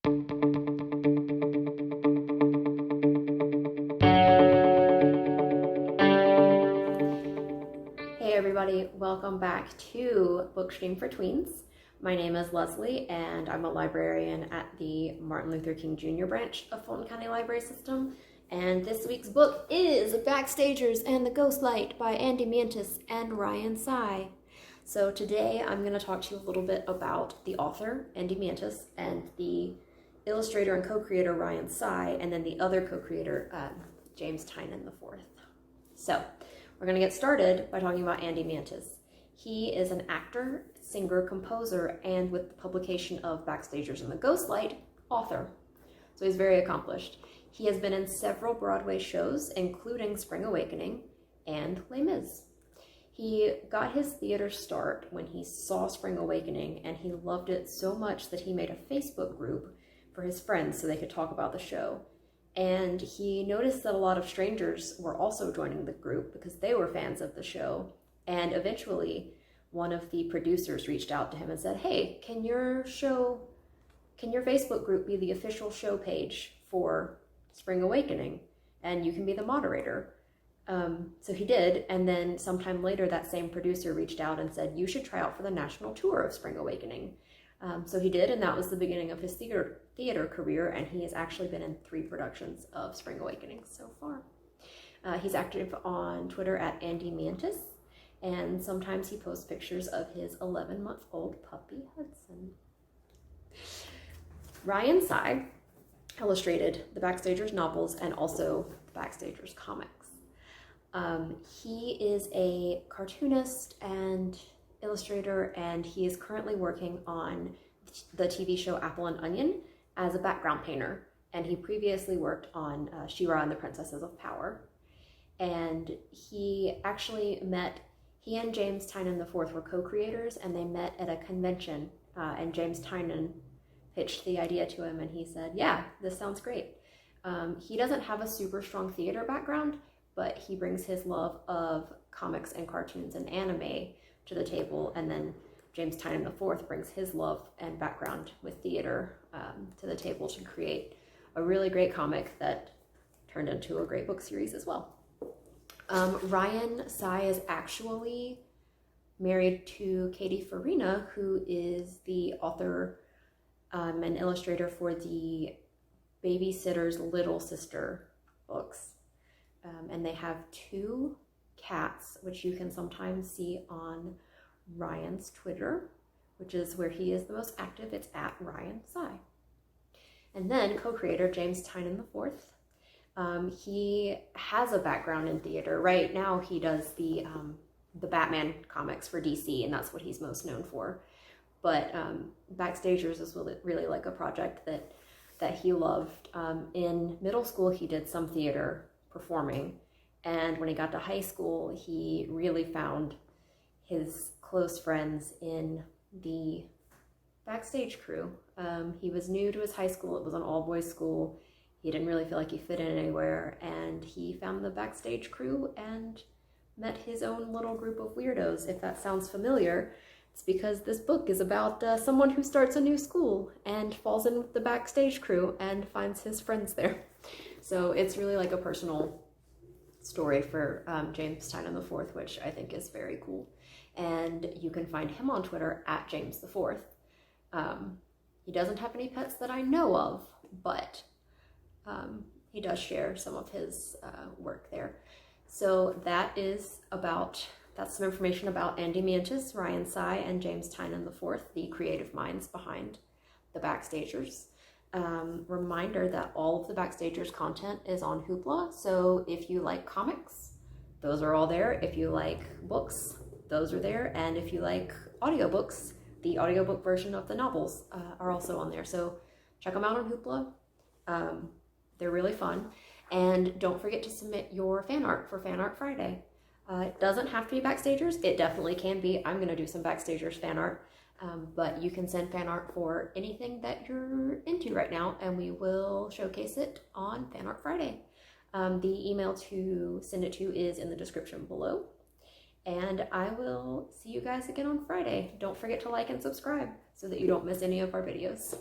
Hey everybody, welcome back to Bookstream for Tweens. My name is Leslie and I'm a librarian at the Martin Luther King Jr. branch of Fulton County Library System. And this week's book is Backstagers and the Ghost Light by Andy Mantis and Ryan Sy. So today I'm going to talk to you a little bit about the author, Andy Mantis, and the illustrator and co-creator, Ryan Sy, and then the other co-creator, James Tynan IV. So we're going to get started by talking about Andy Mantis. He is an actor, singer, composer, and with the publication of Backstagers and the Ghost Light, author. So he's very accomplished. He has been in several Broadway shows, including Spring Awakening and Les Mis. He got his theater start when he saw Spring Awakening, and he loved it so much that he made a Facebook group for his friends so they could talk about the show. And he noticed that a lot of strangers were also joining the group because they were fans of the show. And eventually, one of the producers reached out to him and said, "Hey, can your Facebook group be the official show page for Spring Awakening? And you can be the moderator." So he did, and then sometime later that same producer reached out and said, "You should try out for the national tour of Spring Awakening." So he did, and that was the beginning of his theater career, and he has actually been in 3 productions of Spring Awakening so far. He's active on Twitter at Andy Mantis, and sometimes he posts pictures of his 11-month-old puppy, Hudson. Ryan Sy illustrated the Backstagers novels and also the Backstagers comics. He is a cartoonist and illustrator, and he is currently working on the TV show Apple and Onion as a background painter, and he previously worked on She-Ra and the Princesses of Power. And he and James Tynan IV were co-creators, and they met at a convention, and James Tynan pitched the idea to him, and he said, "Yeah, this sounds great." He doesn't have a super strong theater background, but he brings his love of comics and cartoons and anime to the table, and then James Tynan IV brings his love and background with theater to the table to create a really great comic that turned into a great book series as well. Ryan Sy is actually married to Katie Farina, who is the author and illustrator for the Babysitter's Little Sister books. And they have 2 cats, which you can sometimes see on Ryan's Twitter, which is where he is the most active. It's at Ryan Sy. And then co-creator James Tynan IV. He has a background in theater. Right now he does the Batman comics for DC, and that's what he's most known for. But Backstagers is really like a project that he loved. In middle school he did some theater performing, and when he got to high school he really found his close friends in the Backstage crew. He was new to his high school. It was an all-boys school. He didn't really feel like he fit in anywhere, and he found the Backstage crew and met his own little group of weirdos. If that sounds familiar, it's because this book is about someone who starts a new school and falls in with the Backstage crew and finds his friends there. So it's really like a personal story for James Tynan IV, which I think is very cool. And you can find him on Twitter at James IV. He doesn't have any pets that I know of, but he does share some of his work there. So that's some information about Andy Mantis, Ryan Sy, and James Tynan IV, the creative minds behind the Backstagers. Reminder that all of the Backstagers content is on Hoopla, so if you like comics, those are all there. If you like books, those are there. And if you like audiobooks, the audiobook version of the novels are also on there. So check them out on Hoopla. They're really fun. And don't forget to submit your fan art for Fan Art Friday. It doesn't have to be Backstagers. It definitely can be. I'm going to do some Backstagers fan art. But you can send fan art for anything that you're into right now, and we will showcase it on Fan Art Friday. The email to send it to is in the description below. And I will see you guys again on Friday. Don't forget to like and subscribe so that you don't miss any of our videos.